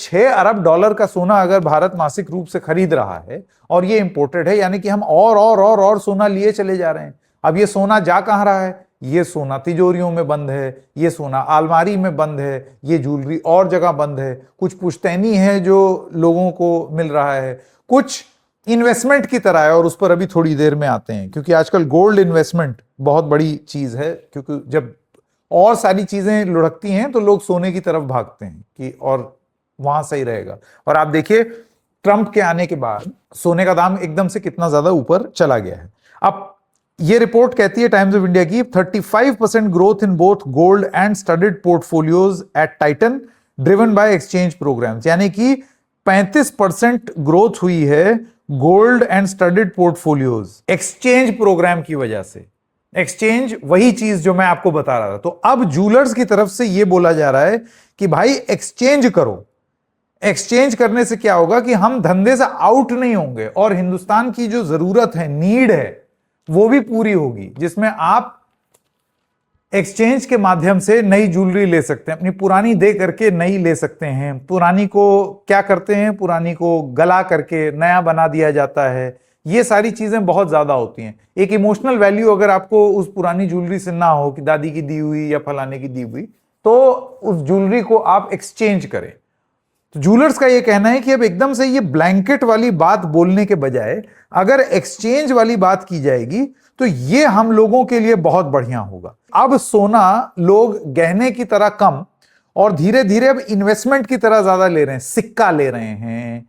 6 अरब dollar का सोना अगर भारत मासिक रूप से खरीद रहा है और ये इंपोर्टेड है, यानी कि हम और सोना लिए चले जा रहे हैं। अब ये सोना जा कहां रहा है? ये सोना तिजोरियों में बंद है, ये सोना अलमारी में बंद है, ये ज्वेलरी और जगह बंद है, कुछ पुश्तैनी है जो लोगों को मिल रहा है, कुछ इन्वेस्टमेंट की तरह है, और उस पर अभी थोड़ी देर में आते हैं, क्योंकि आजकल गोल्ड इन्वेस्टमेंट बहुत बड़ी चीज है, क्योंकि जब और सारी चीजें लुढ़कती हैं तो लोग सोने की तरफ भागते हैं कि और वहां सही रहेगा। और आप देखिए ट्रंप के आने के बाद सोने का दाम एकदम से कितना ज्यादा ऊपर चला गया है। अब ये रिपोर्ट कहती है टाइम्स ऑफ इंडिया की, 35% growth in both gold and studded portfolios at Titan driven by exchange programs, यानी कि 35% ग्रोथ हुई है gold and studded portfolios exchange program की वजह से। एक्सचेंज वही चीज जो मैं आपको बता रहा था। तो अब जूलर्स की तरफ से यह बोला जा रहा है कि भाई एक्सचेंज करो। एक्सचेंज करने से क्या होगा कि हम धंधे से आउट नहीं होंगे और हिंदुस्तान की जो जरूरत है, नीड है, वो भी पूरी होगी, जिसमें आप एक्सचेंज के माध्यम से नई ज्वेलरी ले सकते हैं, अपनी पुरानी दे करके नई ले सकते हैं। पुरानी को क्या करते हैं, पुरानी को गला करके नया बना दिया जाता है। ये सारी चीजें बहुत ज्यादा होती हैं। एक इमोशनल वैल्यू अगर आपको उस पुरानी ज्वेलरी से ना हो कि दादी की दी हुई या फलाने की दी हुई, तो उस ज्वेलरी को आप एक्सचेंज करें। तो जूलर्स का यह कहना है कि अब एकदम से ये ब्लैंकेट वाली बात बोलने के बजाय अगर एक्सचेंज वाली बात की जाएगी तो ये हम लोगों के लिए बहुत बढ़िया होगा। अब सोना लोग गहने की तरह कम और धीरे धीरे अब इन्वेस्टमेंट की तरह ज्यादा ले रहे हैं। सिक्का ले रहे हैं,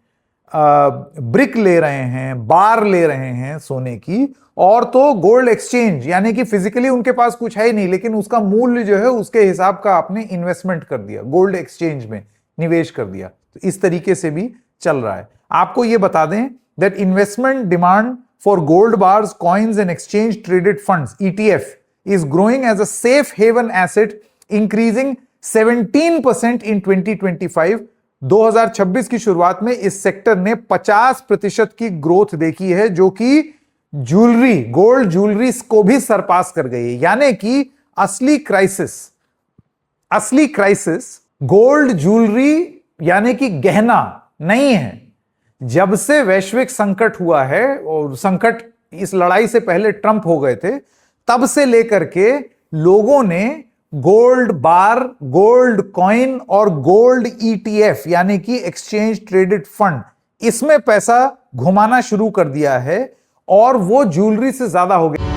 ब्रिक ले रहे हैं, बार ले रहे हैं सोने की, और तो गोल्ड एक्सचेंज, यानी कि फिजिकली उनके पास कुछ है ही नहीं, लेकिन उसका मूल्य जो है उसके हिसाब का आपने इन्वेस्टमेंट कर दिया, गोल्ड एक्सचेंज में निवेश कर दिया। तो इस तरीके से भी चल रहा है। आपको यह बता दें that investment demand for gold bars, coins and exchange traded funds ETF is growing as a safe haven asset, increasing 17% in 2025। 2026 की शुरुआत में इस सेक्टर ने 50% की ग्रोथ देखी है, जो कि ज्वेलरी, गोल्ड ज्वेलरी को भी सरपास कर गई है। यानी कि असली क्राइसिस गोल्ड ज्वेलरी यानी कि गहना नहीं है। जब से वैश्विक संकट हुआ है, और संकट इस लड़ाई से पहले ट्रंप हो गए थे, तब से लेकर के लोगों ने गोल्ड बार, गोल्ड कॉइन और गोल्ड ETF यानी कि एक्सचेंज ट्रेडेड फंड, इसमें पैसा घुमाना शुरू कर दिया है, और वो ज्वेलरी से ज्यादा हो गया।